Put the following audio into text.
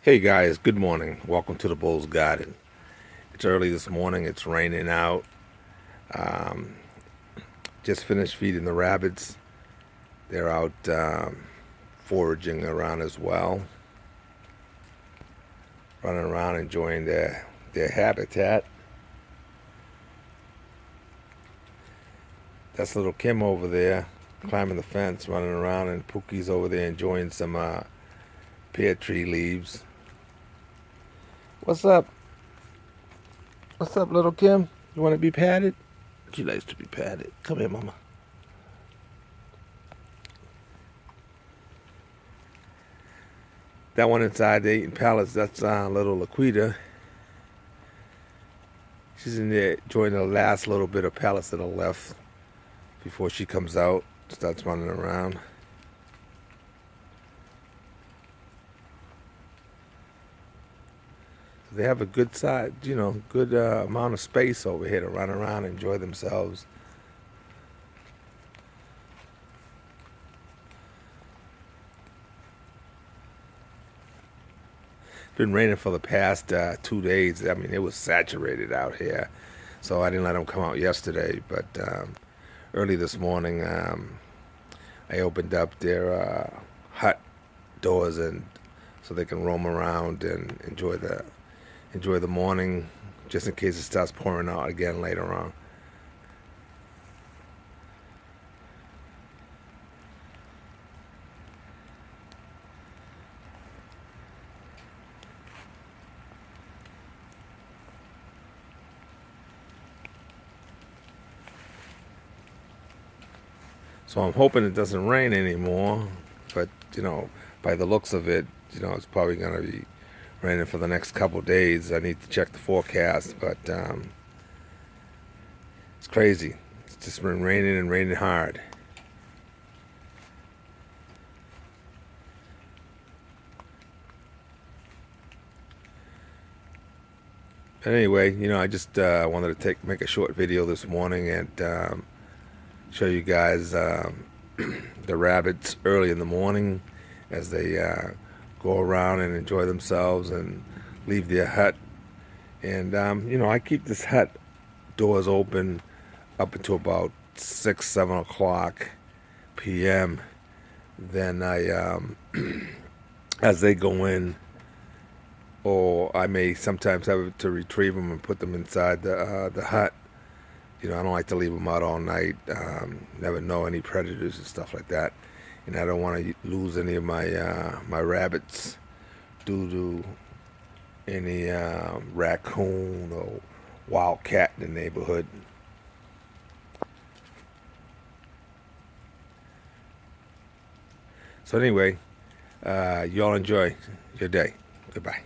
Hey guys, good morning. Welcome to the Bulls Garden. It's early this morning. It's raining out. Um, just finished feeding the rabbits. They're out foraging around as well, running around enjoying their habitat. That's little Kim over there climbing the fence, running around, and Pookie's over there enjoying some pear tree leaves. What's up? What's up, little Kim? You want to be patted? She likes to be patted. Come here, mama. That one inside, the eating pellets, that's little Laquita. She's in there enjoying the last little bit of pellets that are left before she comes out, starts running around. They have a good side, good amount of space over here to run around and enjoy themselves. Been raining for the past 2 days. I mean, it was saturated out here, so I didn't let them come out yesterday. But early this morning, I opened up their hut doors and so they can roam around and enjoy the morning, just in case it starts pouring out again later on. So I'm hoping it doesn't rain anymore, but by the looks of it, it's probably going to be raining for the next couple days. I need to check the forecast, but it's crazy. It's just been raining and raining hard. But anyway, I just wanted to make a short video this morning and show you guys the rabbits early in the morning as they go around and enjoy themselves and leave their hut. And I keep this hut doors open up until about 6, 7 o'clock p.m. Then I as they go in, or I may sometimes have to retrieve them and put them inside the hut. I don't like to leave them out all night. Never know any predators and stuff like that. And I don't want to lose any of my rabbits due to any raccoon or wild cat in the neighborhood. So anyway, y'all enjoy your day. Goodbye.